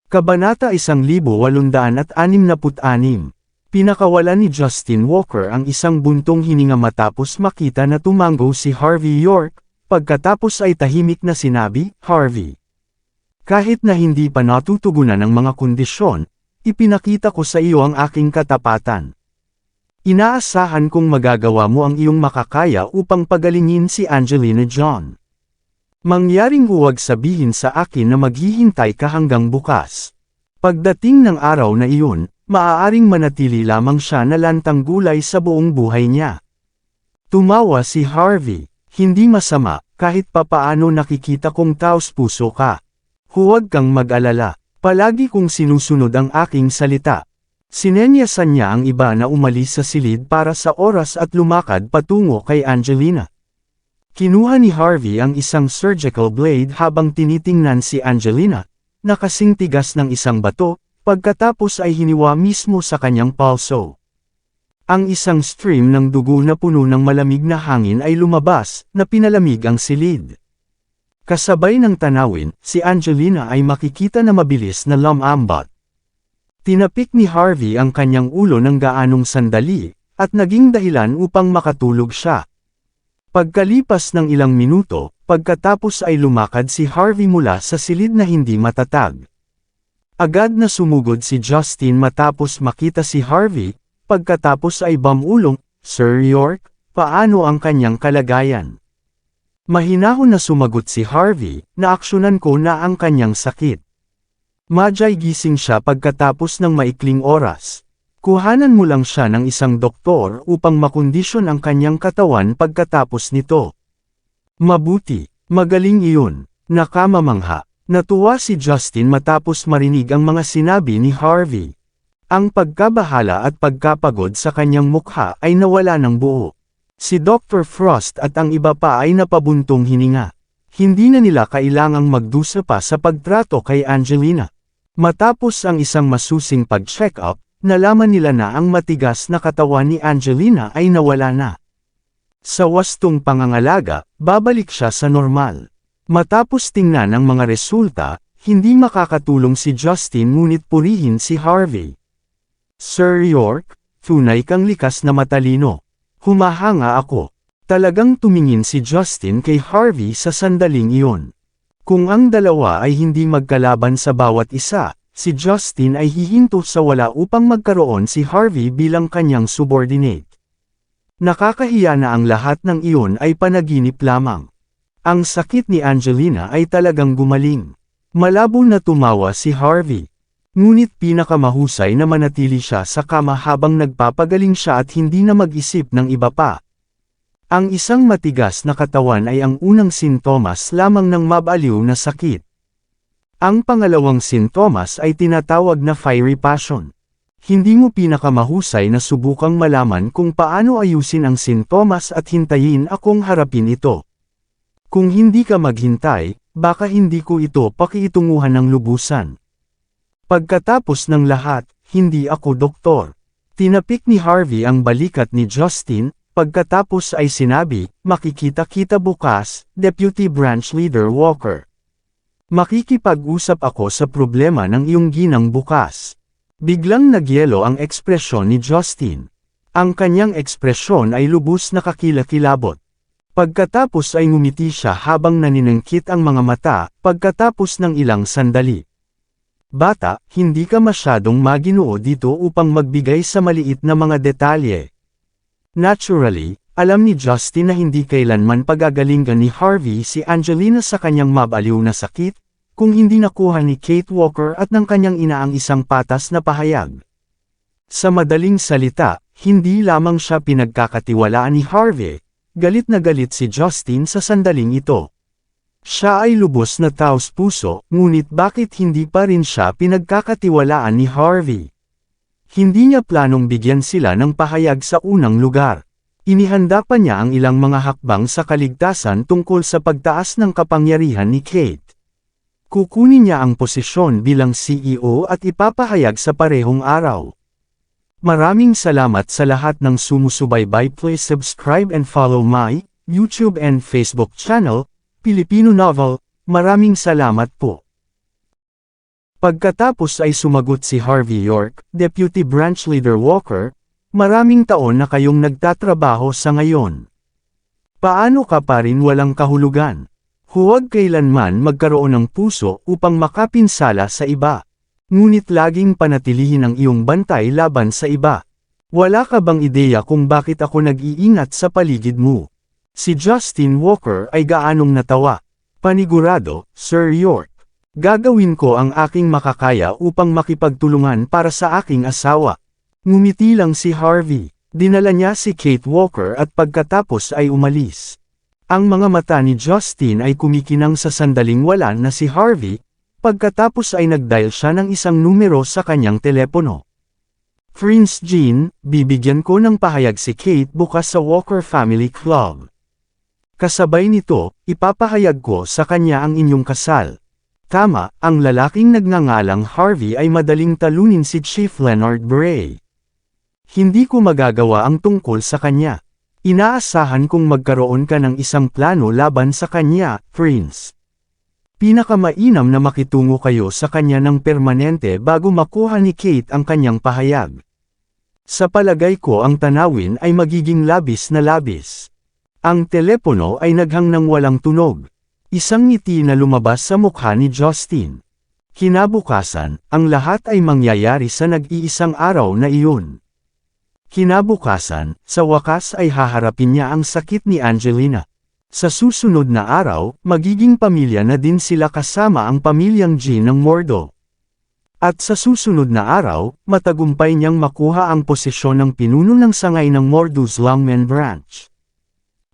Kabanata 1866. Pinakawalan ni Justin Walker ang isang buntong hininga matapos makita na tumango si Harvey York, pagkatapos ay tahimik na sinabi, "Harvey. Kahit na hindi pa natutugunan ang mga kondisyon, ipinakita ko sa iyo ang aking katapatan. Inaasahan kong magagawa mo ang iyong makakaya upang pagalingin si Angelina John. Mangyaring huwag sabihin sa akin na maghihintay ka hanggang bukas. Pagdating ng araw na iyon, maaaring manatili lamang siya na lantang gulay sa buong buhay niya." Tumawa si Harvey, "Hindi masama, kahit papaano nakikita kong taos-puso ka. Huwag kang mag-alala, palagi kong sinusunod ang aking salita." Sinenyasan niya ang iba na umalis sa silid para sa oras at lumakad patungo kay Angelina. Kinuha ni Harvey ang isang surgical blade habang tinitingnan si Angelina, na kasing tigas ng isang bato, pagkatapos ay hiniwa mismo sa kanyang palso. Ang isang stream ng dugo na puno ng malamig na hangin ay lumabas, na pinalamig ang silid. Kasabay ng tanawin, si Angelina ay makikita na mabilis na lumambot. Tinapik ni Harvey ang kanyang ulo ng gaanong sandali, at naging dahilan upang makatulog siya. Pagkalipas ng ilang minuto, pagkatapos ay lumakad si Harvey mula sa silid na hindi matatag. Agad na sumugod si Justin matapos makita si Harvey, pagkatapos ay bumulong, "Sir York, paano ang kanyang kalagayan?" Mahinahon na sumagot si Harvey, "Naaksyonan ko na ang kanyang sakit. Madyay gising siya pagkatapos ng maikling oras. Kuhanan mo lang siya ng isang doktor upang makondisyon ang kanyang katawan pagkatapos nito." "Mabuti, magaling iyon." Nakamamangha. Natuwa si Justin matapos marinig ang mga sinabi ni Harvey. Ang pagkabahala at pagkapagod sa kanyang mukha ay nawala ng buo. Si Dr. Frost at ang iba pa ay napabuntong hininga. Hindi na nila kailangang magdusa pa sa pagtrato kay Angelina. Matapos ang isang masusing pag-check-up, nalaman nila na ang matigas na katawan ni Angelina ay nawala na. Sa wastong pangangalaga, babalik siya sa normal. Matapos tingnan ang mga resulta, hindi makakatulong si Justin ngunit purihin si Harvey. "Sir York, tunay kang likas na matalino. Humahanga ako." Talagang tumingin si Justin kay Harvey sa sandaling iyon. Kung ang dalawa ay hindi magkalaban sa bawat isa, si Justin ay hihinto sa wala upang magkaroon si Harvey bilang kanyang subordinate. Nakakahiya na ang lahat ng iyon ay panaginip lamang. Ang sakit ni Angelina ay talagang gumaling. Malabo na tumawa si Harvey. Ngunit pinakamahusay na manatili siya sa kama habang nagpapagaling siya at hindi na mag-isip ng iba pa. Ang isang matigas na katawan ay ang unang sintomas lamang ng mabaliw na sakit. Ang pangalawang sintomas ay tinatawag na fiery passion. Hindi mo pinakamahusay na subukang malaman kung paano ayusin ang sintomas at hintayin akong harapin ito. Kung hindi ka maghintay, baka hindi ko ito pakiitunguhan ng lubusan. Pagkatapos ng lahat, hindi ako doktor. Tinapik ni Harvey ang balikat ni Justin, pagkatapos ay sinabi, "Makikita-kita bukas, Deputy Branch Leader Walker. Makikipag-usap ako sa problema ng iyong ginang bukas." Biglang nagyelo ang ekspresyon ni Justin. Ang kanyang ekspresyon ay lubos na kakilakilabot. Pagkatapos ay ngumiti siya habang naniningkit ang mga mata, pagkatapos ng ilang sandali. "Bata, hindi ka masyadong maginoo dito upang magbigay sa maliit na mga detalye." Naturally, alam ni Justin na hindi kailanman pagagalingan ni Harvey si Angelina sa kanyang mabaliw na sakit, kung hindi nakuha ni Kate Walker at ng kanyang ina ang isang patas na pahayag. Sa madaling salita, hindi lamang siya pinagkakatiwalaan ni Harvey, galit na galit si Justin sa sandaling ito. Siya ay lubos na taos-puso, ngunit bakit hindi pa rin siya pinagkakatiwalaan ni Harvey? Hindi niya planong bigyan sila ng pahayag sa unang lugar. Inihanda pa niya ang ilang mga hakbang sa kaligtasan tungkol sa pagtaas ng kapangyarihan ni Kate. Kukunin niya ang posisyon bilang CEO at ipapahayag sa parehong araw. Maraming salamat sa lahat ng sumusubaybay. Please subscribe and follow my YouTube and Facebook channel, Filipino Novel. Maraming salamat po. Pagkatapos ay sumagot si Harvey York, Deputy Branch Leader Walker, maraming taon na kayong nagtatrabaho sa ngayon. Paano ka pa rin walang kahulugan? Huwag kailanman magkaroon ng puso upang makapinsala sa iba. Ngunit laging panatilihin ang iyong bantay laban sa iba. Wala ka bang ideya kung bakit ako nag-iingat sa paligid mo? Si Justin Walker ay gaanong natawa. Panigurado, Sir York. Gagawin ko ang aking makakaya upang makipagtulungan para sa aking asawa. Ngumiti lang si Harvey. Dinala niya si Kate Walker at pagkatapos ay umalis. Ang mga mata ni Justin ay kumikinang sa sandaling wala na si Harvey, pagkatapos ay nag-dial siya ng isang numero sa kanyang telepono. Prince Jean, bibigyan ko ng pahayag si Kate bukas sa Walker Family Club. Kasabay nito, ipapahayag ko sa kanya ang inyong kasal. Tama, ang lalaking nagngangalang Harvey ay madaling talunin si Chief Leonard Bray. Hindi ko magagawa ang tungkol sa kanya. Inaasahan kong magkaroon ka ng isang plano laban sa kanya, Prince. Pinakamainam na makitungo kayo sa kanya ng permanente bago makuha ni Kate ang kanyang pahayag. Sa palagay ko ang tanawin ay magiging labis na labis. Ang telepono ay naghang ng walang tunog. Isang ngiti na lumabas sa mukha ni Justin. Kinabukasan, ang lahat ay mangyayari sa nag-iisang araw na iyon. Kinabukasan, sa wakas ay haharapin niya ang sakit ni Angelina. Sa susunod na araw, magiging pamilya na din sila kasama ang pamilyang Jean ng Mordo. At sa susunod na araw, matagumpay niyang makuha ang posisyon ng pinuno ng sangay ng Mordo's Longmen Branch.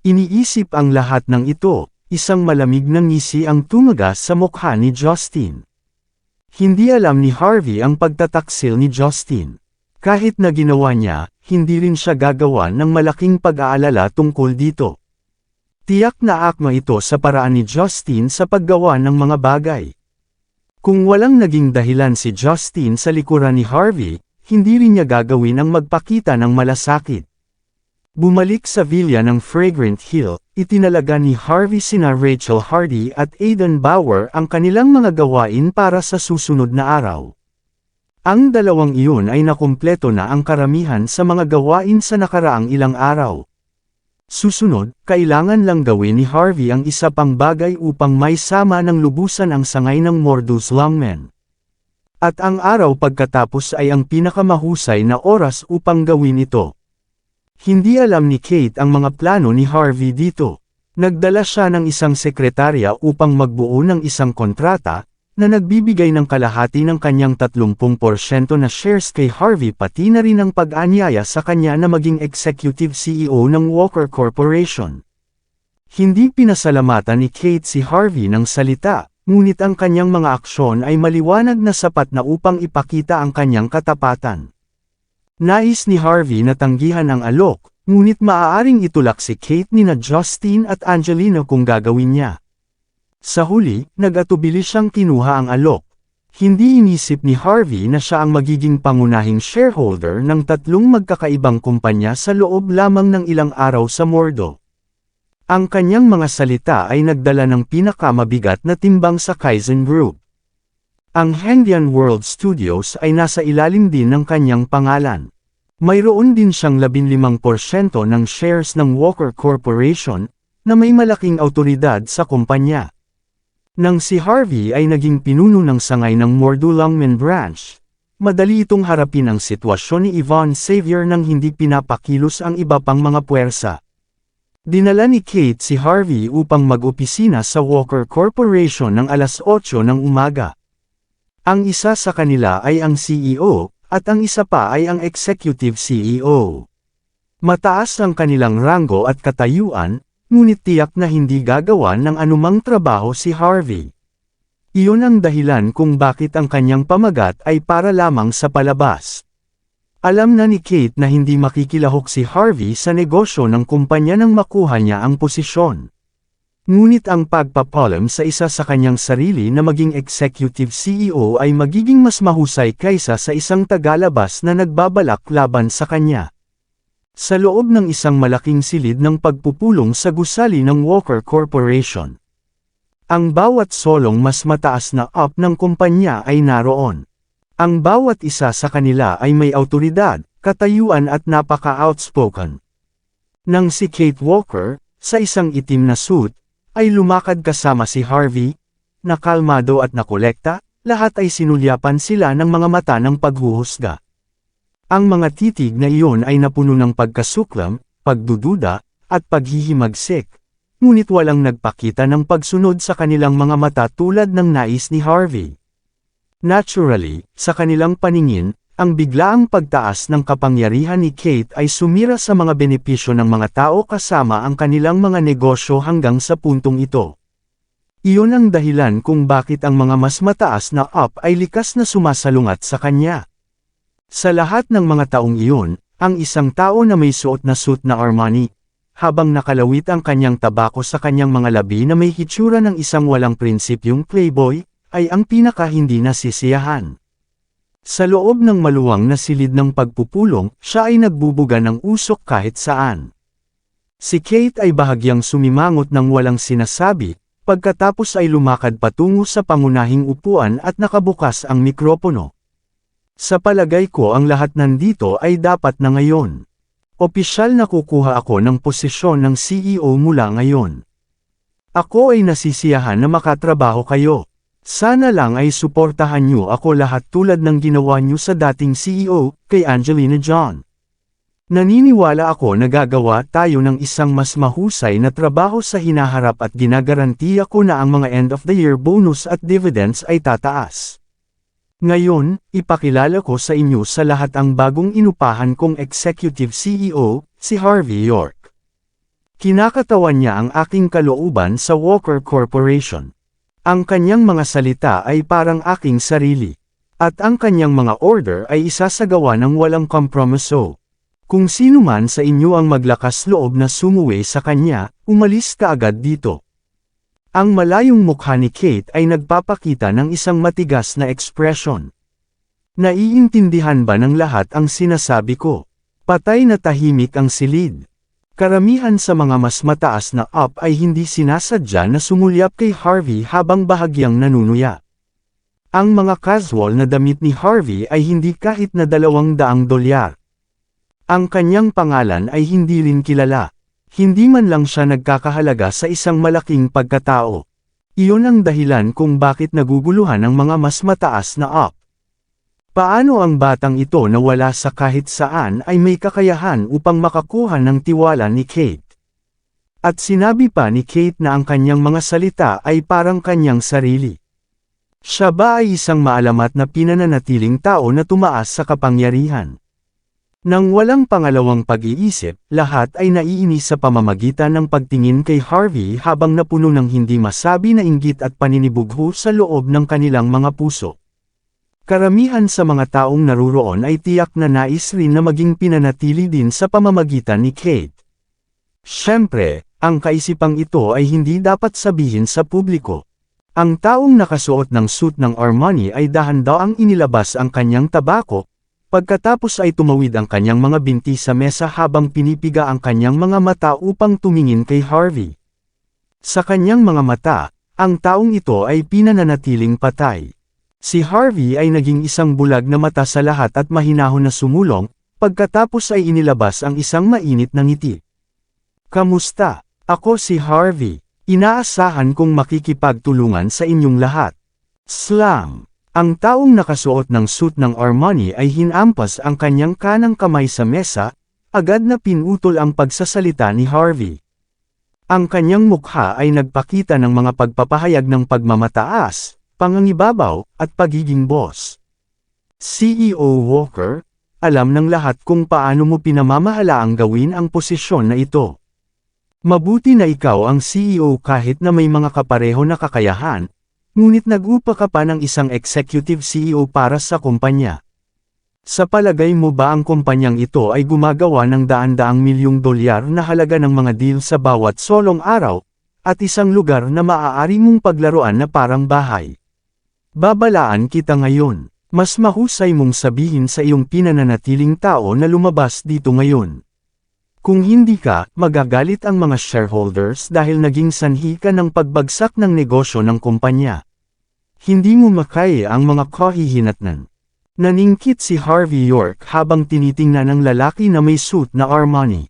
Iniisip ang lahat ng ito. Isang malamig na ngisi ang tumagas sa mukha ni Justin. Hindi alam ni Harvey ang pagtataksil ni Justin. Kahit na ginawa niya, hindi rin siya gagawa ng malaking pag-aalala tungkol dito. Tiyak na akma ito sa paraan ni Justin sa paggawa ng mga bagay. Kung walang naging dahilan si Justin sa likuran ni Harvey, hindi rin niya gagawin ang magpakita ng malasakit. Bumalik sa villa ng Fragrant Hill, itinalaga ni Harvey sina Rachel Hardy at Aidan Bauer ang kanilang mga gawain para sa susunod na araw. Ang dalawang iyon ay nakumpleto na ang karamihan sa mga gawain sa nakaraang ilang araw. Susunod, kailangan lang gawin ni Harvey ang isa pang bagay upang maisama ng lubusan ang sangay ng Mordo's Longmen. At ang araw pagkatapos ay ang pinakamahusay na oras upang gawin ito. Hindi alam ni Kate ang mga plano ni Harvey dito. Nagdala siya ng isang sekretarya upang magbuo ng isang kontrata, na nagbibigay ng kalahati ng kanyang 30% na shares kay Harvey pati na rin ang pag-anyaya sa kanya na maging Executive CEO ng Walker Corporation. Hindi pinasalamatan ni Kate si Harvey ng salita, ngunit ang kanyang mga aksyon ay maliwanag na sapat na upang ipakita ang kanyang katapatan. Nais ni Harvey na tanggihan ang alok, ngunit maaaring itulak si Kate nina Justin at Angelina kung gagawin niya. Sa huli, nag-atubili siyang kinuha ang alok. Hindi inisip ni Harvey na siya ang magiging pangunahing shareholder ng tatlong magkakaibang kumpanya sa loob lamang ng ilang araw sa Mordo. Ang kanyang mga salita ay nagdala ng pinakamabigat na timbang sa Kaizen Group. Ang Hengdian World Studios ay nasa ilalim din ng kanyang pangalan. Mayroon din siyang 15% ng shares ng Walker Corporation, na may malaking awtoridad sa kumpanya. Nang si Harvey ay naging pinuno ng sangay ng Mordo Longmen Branch, madali itong harapin ang sitwasyon ni Yvonne Xavier nang hindi pinapakilos ang iba pang mga puwersa. Dinala ni Kate si Harvey upang mag-opisina sa Walker Corporation ng alas 8 ng umaga. Ang isa sa kanila ay ang CEO, at ang isa pa ay ang Executive CEO. Mataas ang kanilang ranggo at katayuan, ngunit tiyak na hindi gagawa ng anumang trabaho si Harvey. Iyon ang dahilan kung bakit ang kanyang pamagat ay para lamang sa palabas. Alam na ni Kate na hindi makikilahok si Harvey sa negosyo ng kumpanya nang makuha niya ang posisyon. Ngunit ang pagpapalam sa isa sa kanyang sarili na maging Executive CEO ay magiging mas mahusay kaysa sa isang tagalabas na nagbabalak laban sa kanya. Sa loob ng isang malaking silid ng pagpupulong sa gusali ng Walker Corporation. Ang bawat solong mas mataas na up ng kumpanya ay naroon. Ang bawat isa sa kanila ay may awtoridad, katayuan at napaka-outspoken. Nang si Kate Walker, sa isang itim na suit, ay lumakad kasama si Harvey, na kalmado at nakolekta, lahat ay sinulyapan sila ng mga mata ng paghuhusga. Ang mga titig na iyon ay napuno ng pagkasuklam, pagdududa, at paghihimagsik, ngunit walang nagpakita ng pagsunod sa kanilang mga mata tulad ng nais ni Harvey. Naturally, sa kanilang paningin, ang biglaang pagtaas ng kapangyarihan ni Kate ay sumira sa mga benepisyo ng mga tao kasama ang kanilang mga negosyo hanggang sa puntong ito. Iyon ang dahilan kung bakit ang mga mas mataas na up ay likas na sumasalungat sa kanya. Sa lahat ng mga taong iyon, ang isang tao na may suot na suit na Armani, habang nakalawit ang kanyang tabako sa kanyang mga labi na may hitsura ng isang walang prinsipyong playboy, ay ang pinaka-hindi nasisiyahan. Sa loob ng maluwang na silid ng pagpupulong, siya ay nagbubuga ng usok kahit saan. Si Kate ay bahagyang sumimangot ng walang sinasabi, pagkatapos ay lumakad patungo sa pangunahing upuan at nakabukas ang mikropono. Sa palagay ko ang lahat nandito ay dapat na ngayon. Opisyal na kukuha ako ng posisyon ng CEO mula ngayon. Ako ay nasisiyahan na makatrabaho kayo. Sana lang ay suportahan niyo ako lahat tulad ng ginawa niyo sa dating CEO, kay Angelina John. Naniniwala ako na gagawa tayo ng isang mas mahusay na trabaho sa hinaharap at ginagarantiya ko na ang mga end-of-the-year bonus at dividends ay tataas. Ngayon, ipakilala ko sa inyo sa lahat ang bagong inupahan kong Executive CEO, si Harvey York. Kinakatawan niya ang aking kalooban sa Walker Corporation. Ang kanyang mga salita ay parang aking sarili. At ang kanyang mga order ay isasagawa ng walang kompromiso. Kung sino man sa inyo ang maglakas loob na sumuwi sa kanya, umalis ka agad dito. Ang malayong mukha ni Kate ay nagpapakita ng isang matigas na ekspresyon. Naiintindihan ba ng lahat ang sinasabi ko? Patay na tahimik ang silid. Karamihan sa mga mas mataas na up ay hindi sinasadya na sumulyap kay Harvey habang bahagyang nanunuya. Ang mga casual na damit ni Harvey ay hindi kahit na $200. Ang kanyang pangalan ay hindi rin kilala. Hindi man lang siya nagkakahalaga sa isang malaking pagkatao. Iyon ang dahilan kung bakit naguguluhan ang mga mas mataas na up. Paano ang batang ito na wala sa kahit saan ay may kakayahan upang makakuha ng tiwala ni Kate? At sinabi pa ni Kate na ang kanyang mga salita ay parang kanyang sarili. Siya ba ay isang maalamat na pinananatiling tao na tumaas sa kapangyarihan? Nang walang pangalawang pag-iisip, lahat ay naiinis sa pamamagitan ng pagtingin kay Harvey habang napuno ng hindi masabi na inggit at paninibugho sa loob ng kanilang mga puso. Karamihan sa mga taong naruroon ay tiyak na nais rin na maging pinanatili din sa pamamagitan ni Kate. Siyempre, ang kaisipang ito ay hindi dapat sabihin sa publiko. Ang taong nakasuot ng suit ng Armani ay dahan-daang inilabas ang kanyang tabako, pagkatapos ay tumawid ang kanyang mga binti sa mesa habang pinipiga ang kanyang mga mata upang tumingin kay Harvey. Sa kanyang mga mata, ang taong ito ay pinananatiling patay. Si Harvey ay naging isang bulag na mata sa lahat at mahinahon na sumulong, pagkatapos ay inilabas ang isang mainit na ngiti. Kamusta? Ako si Harvey. Inaasahan kong makikipagtulungan sa inyong lahat. Slam! Ang taong nakasuot ng suit ng Armani ay hinampas ang kanyang kanang kamay sa mesa, agad na pinutol ang pagsasalita ni Harvey. Ang kanyang mukha ay nagpakita ng mga pagpapahayag ng pagmamataas, pangangibabaw, at pagiging boss. CEO Walker, alam ng lahat kung paano mo pinamamahalaang gawin ang posisyon na ito. Mabuti na ikaw ang CEO kahit na may mga kapareho na kakayahan, ngunit nag-upa ka pa ng isang executive CEO para sa kumpanya. Sa palagay mo ba ang kumpanyang ito ay gumagawa ng daan-daang milyong dolyar na halaga ng mga deal sa bawat solong araw, at isang lugar na maaari mong paglaruan na parang bahay? Babalaan kita ngayon. Mas mahusay mong sabihin sa iyong pinananatiling tao na lumabas dito ngayon. Kung hindi ka, magagalit ang mga shareholders dahil naging sanhi ka ng pagbagsak ng negosyo ng kumpanya. Hindi mo makaya ang mga kahihinatnan. Naningkit si Harvey York habang tinitingnan ng lalaki na may suit na Armani.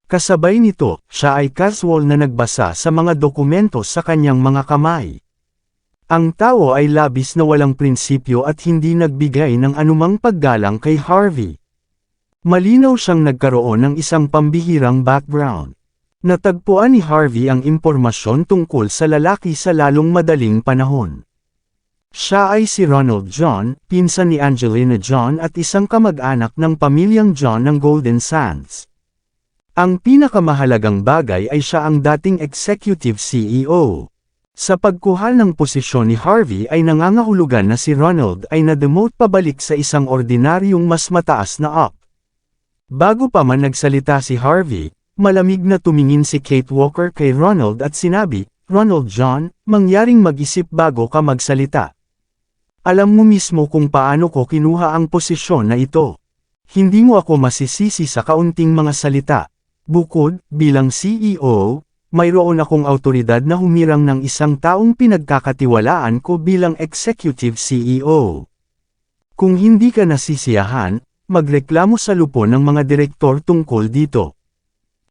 Kasabay nito, siya ay casual na nagbasa sa mga dokumento sa kanyang mga kamay. Ang tao ay labis na walang prinsipyo at hindi nagbigay ng anumang paggalang kay Harvey. Malinaw siyang nagkaroon ng isang pambihirang background. Natagpuan ni Harvey ang impormasyon tungkol sa lalaki sa lalong madaling panahon. Siya ay si Ronald John, pinsan ni Angelina John at isang kamag-anak ng pamilyang John ng Golden Sands. Ang pinakamahalagang bagay ay siya ang dating executive CEO. Sa pagkuha ng posisyon ni Harvey ay nangangahulugan na si Ronald ay na-demote pabalik sa isang ordinaryong mas mataas na up. Bago pa man nagsalita si Harvey, malamig na tumingin si Kate Walker kay Ronald at sinabi, "Ronald John, mangyaring mag-isip bago ka magsalita. Alam mo mismo kung paano ko kinuha ang posisyon na ito. Hindi mo ako masisisi sa kaunting mga salita. Bukod, bilang CEO, mayroon akong awtoridad na humirang ng isang taong pinagkakatiwalaan ko bilang Executive CEO. Kung hindi ka nasisiyahan, magreklamo sa lupon ng mga direktor tungkol dito.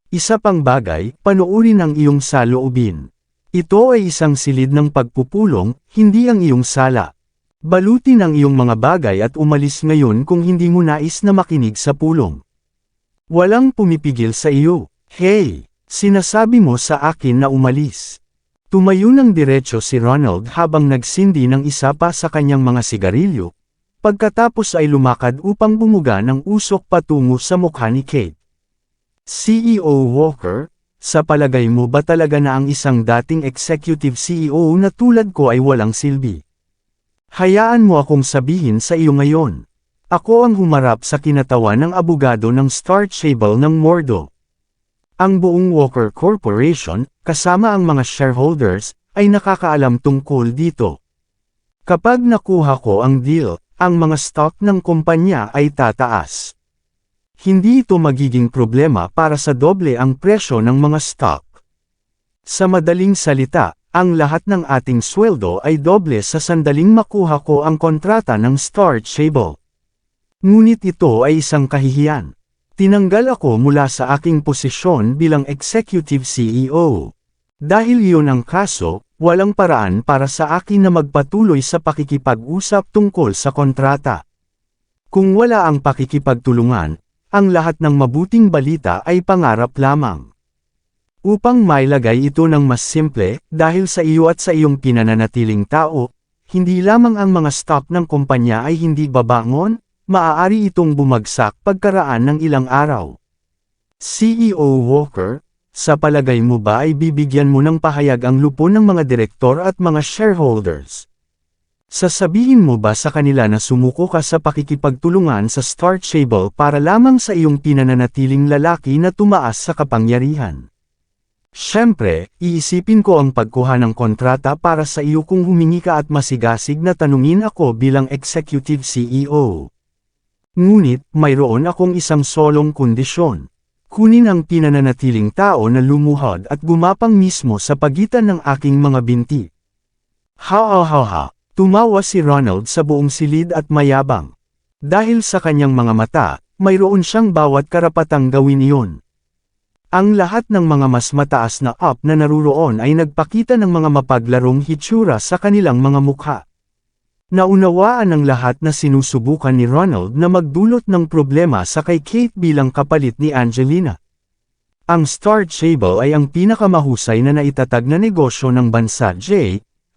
Isa pang bagay, panoorin ang iyong saloobin. Ito ay isang silid ng pagpupulong, hindi ang iyong sala. Balutin ang iyong mga bagay at umalis ngayon kung hindi mo nais na makinig sa pulong. Walang pumipigil sa iyo. Hey, sinasabi mo sa akin na umalis." Tumayo ng diretso si Ronald habang nagsindi ng isa pa sa kanyang mga sigarilyo. Pagkatapos ay lumakad upang bumuga ng usok patungo sa mukha ni Kate. CEO Walker, sa palagay mo ba talaga na ang isang dating executive CEO na tulad ko ay walang silbi? Hayaan mo akong sabihin sa iyo ngayon. Ako ang humarap sa kinatawan ng abogado ng Star Stable ng Mordo. Ang buong Walker Corporation, kasama ang mga shareholders, ay nakakaalam tungkol dito. Kapag nakuha ko ang deal, ang mga stock ng kumpanya ay tataas. Hindi ito magiging problema para sa doble ang presyo ng mga stock. Sa madaling salita, ang lahat ng ating sweldo ay doble sa sandaling makuha ko ang kontrata ng Star Stable. Ngunit ito ay isang kahihiyan. Tinanggal ako mula sa aking posisyon bilang Executive CEO. Dahil iyon ang kaso, walang paraan para sa akin na magpatuloy sa pakikipag-usap tungkol sa kontrata. Kung wala ang pakikipagtulungan, ang lahat ng mabuting balita ay pangarap lamang. Upang mailagay ito ng mas simple, dahil sa iyo at sa iyong pinananatiling tao, hindi lamang ang mga stock ng kumpanya ay hindi babangon, maaari itong bumagsak pagkaraan ng ilang araw. CEO Walker, sa palagay mo ba ay bibigyan mo ng pahayag ang lupon ng mga direktor at mga shareholders? Sasabihin mo ba sa kanila na sumuko ka sa pakikipagtulungan sa Star Stable para lamang sa iyong pinananatiling lalaki na tumaas sa kapangyarihan? Siyempre, iisipin ko ang pagkuha ng kontrata para sa iyo kung humingi ka at masigasig na tanungin ako bilang Executive CEO. Ngunit, mayroon akong isang solong kondisyon. Kunin ang pinananatiling tao na lumuhod at gumapang mismo sa pagitan ng aking mga binti. Ha. Tumawa si Ronald sa buong silid at mayabang. Dahil sa kanyang mga mata, mayroon siyang bawat karapatang gawin iyon. Ang lahat ng mga mas mataas na up na naruroon ay nagpakita ng mga mapaglarong hitsura sa kanilang mga mukha. Naunawaan ng lahat na sinusubukan ni Ronald na magdulot ng problema sa kay Kate bilang kapalit ni Angelina. Ang Star Stable ay ang pinakamahusay na naitatag na negosyo ng bansa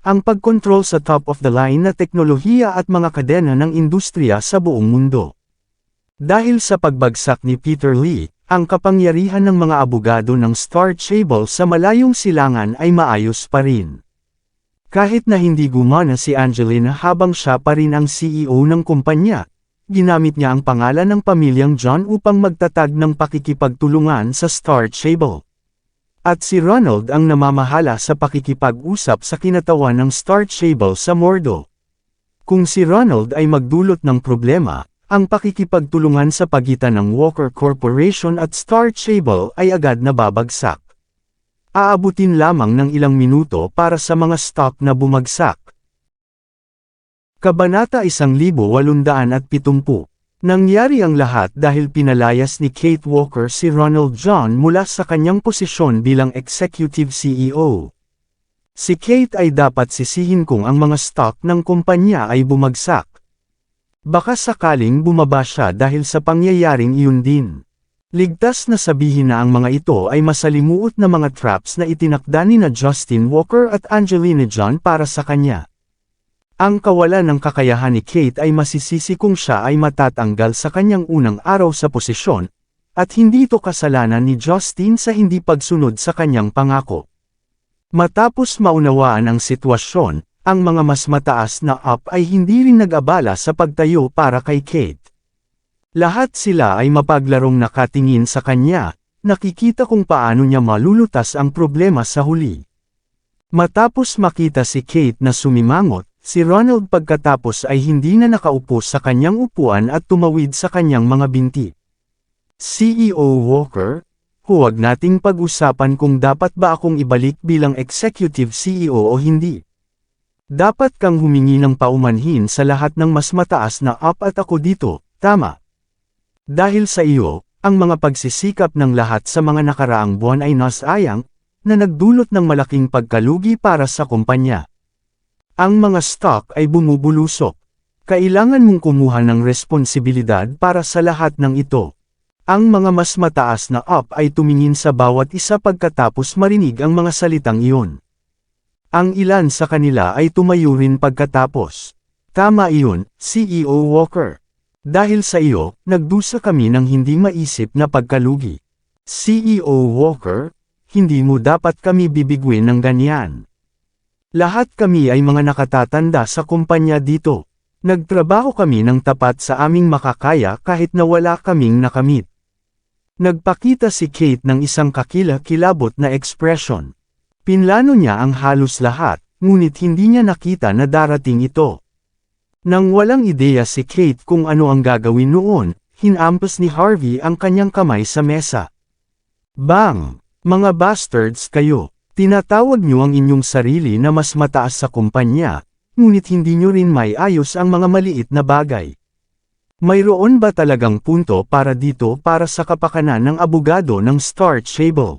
ang pagkontrol sa top-of-the-line na teknolohiya at mga kadena ng industriya sa buong mundo. Dahil sa pagbagsak ni Peter Lee, ang kapangyarihan ng mga abogado ng Star Stable sa malayong silangan ay maayos pa rin. Kahit na hindi gumana si Angelina habang siya pa rin ang CEO ng kumpanya, ginamit niya ang pangalan ng pamilyang John upang magtatag ng pakikipagtulungan sa Star Stable. At si Ronald ang namamahala sa pakikipag-usap sa kinatawan ng Star Stable sa Mordo. Kung si Ronald ay magdulot ng problema, ang pakikipagtulungan sa pagitan ng Walker Corporation at Star Cable ay agad nababagsak. Aabutin lamang ng ilang minuto para sa mga stock na bumagsak. Kabanata 1870. Nangyari ang lahat dahil pinalayas ni Kate Walker si Ronald John mula sa kanyang posisyon bilang Executive CEO. Si Kate ay dapat sisihin kung ang mga stock ng kumpanya ay bumagsak. Baka sakaling bumaba siya dahil sa pangyayaring iyon din. Ligtas na sabihin na ang mga ito ay masalimuot na mga traps na itinakda ni na Justin Walker at Angelina John para sa kanya. Ang kawalan ng kakayahan ni Kate ay masisisi kung siya ay matatanggal sa kanyang unang araw sa posisyon, at hindi ito kasalanan ni Justin sa hindi pagsunod sa kanyang pangako. Matapos maunawaan ang sitwasyon, ang mga mas mataas na up ay hindi rin nag-abala sa pagtayo para kay Kate. Lahat sila ay mapaglarong nakatingin sa kanya, nakikita kung paano niya malulutas ang problema sa huli. Matapos makita si Kate na sumimangot, si Ronald pagkatapos ay hindi na nakaupo sa kanyang upuan at tumawid sa kanyang mga binti. CEO Walker, huwag nating pag-usapan kung dapat ba akong ibalik bilang Executive CEO o hindi. Dapat kang humingi ng paumanhin sa lahat ng mas mataas na up at ako dito, tama? Dahil sa iyo, ang mga pagsisikap ng lahat sa mga nakaraang buwan ay nasayang, na nagdulot ng malaking pagkalugi para sa kumpanya. Ang mga stock ay bumubulusok. Kailangan mong kumuha ng responsibilidad para sa lahat ng ito. Ang mga mas mataas na up ay tumingin sa bawat isa pagkatapos marinig ang mga salitang iyon. Ang ilan sa kanila ay tumayo rin pagkatapos. Tama iyon, CEO Walker. Dahil sa iyo, nagdusa kami ng hindi maisip na pagkalugi. CEO Walker, hindi mo dapat kami bibigwin ng ganyan. Lahat kami ay mga nakatatanda sa kumpanya dito. Nagtrabaho kami ng tapat sa aming makakaya kahit na wala kaming nakamit. Nagpakita si Kate ng isang kakila-kilabot na ekspresyon. Pinlano niya ang halos lahat, ngunit hindi niya nakita na darating ito. Nang walang ideya si Kate kung ano ang gagawin noon, hinampas ni Harvey ang kanyang kamay sa mesa. Bang! Mga bastards kayo! Tinatawag niyo ang inyong sarili na mas mataas sa kumpanya, ngunit hindi niyo rin maiayos ang mga maliit na bagay. Mayroon ba talagang punto para dito para sa kapakanan ng abogado ng Star Cable?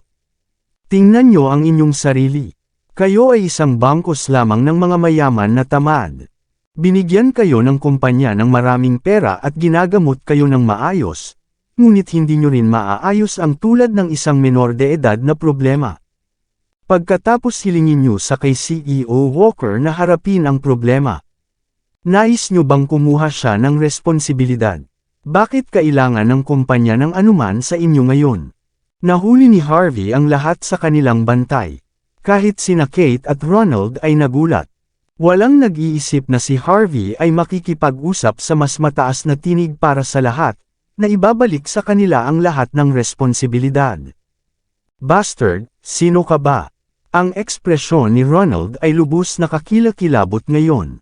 Tingnan niyo ang inyong sarili. Kayo ay isang bangkos lamang ng mga mayaman na tamad. Binigyan kayo ng kumpanya ng maraming pera at ginagamot kayo ng maayos, ngunit hindi niyo rin maaayos ang tulad ng isang menor de edad na problema. Pagkatapos hilingin niyo sa kay CEO Walker na harapin ang problema. Nais niyo bang kumuha siya ng responsibilidad? Bakit kailangan ng kumpanya ng anuman sa inyo ngayon? Nahuli ni Harvey ang lahat sa kanilang bantay. Kahit sina Kate at Ronald ay nagulat. Walang nag-iisip na si Harvey ay makikipag-usap sa mas mataas na tinig para sa lahat, na ibabalik sa kanila ang lahat ng responsibilidad. Bastard, sino ka ba? Ang ekspresyon ni Ronald ay lubos na kakilakilabot ngayon.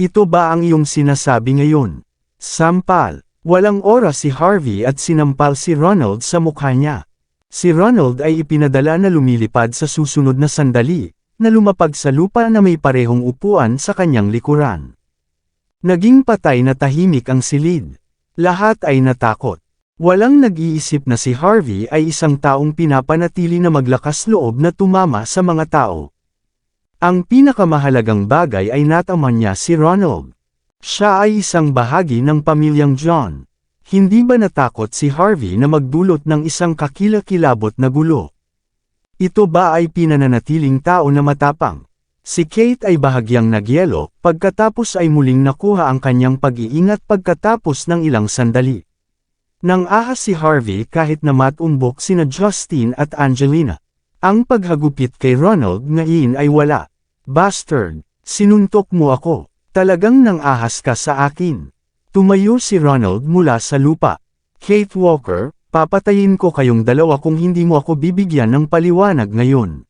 Ito ba ang iyong sinasabi ngayon? Sampal. Walang oras si Harvey at sinampal si Ronald sa mukha niya. Si Ronald ay ipinadala na lumilipad sa susunod na sandali, na lumapag sa lupa na may parehong upuan sa kanyang likuran. Naging patay na tahimik ang silid. Lahat ay natakot. Walang nag-iisip na si Harvey ay isang taong pinapanatili na maglakas loob na tumama sa mga tao. Ang pinakamahalagang bagay ay nataman niya si Ronald. Siya ay isang bahagi ng pamilyang John. Hindi ba natakot si Harvey na magdulot ng isang kakilakilabot na gulo? Ito ba ay pinananatiling tao na matapang? Si Kate ay bahagyang nagyelo, pagkatapos ay muling nakuha ang kanyang pag-iingat pagkatapos ng ilang sandali. Nang ahas si Harvey kahit na matumbok sina Justin at Angelina. Ang paghagupit kay Ronald ngayon ay wala. Bastard, sinuntok mo ako. Talagang nang ahas ka sa akin. Tumayo si Ronald mula sa lupa. Kate Walker, papatayin ko kayong dalawa kung hindi mo ako bibigyan ng paliwanag ngayon.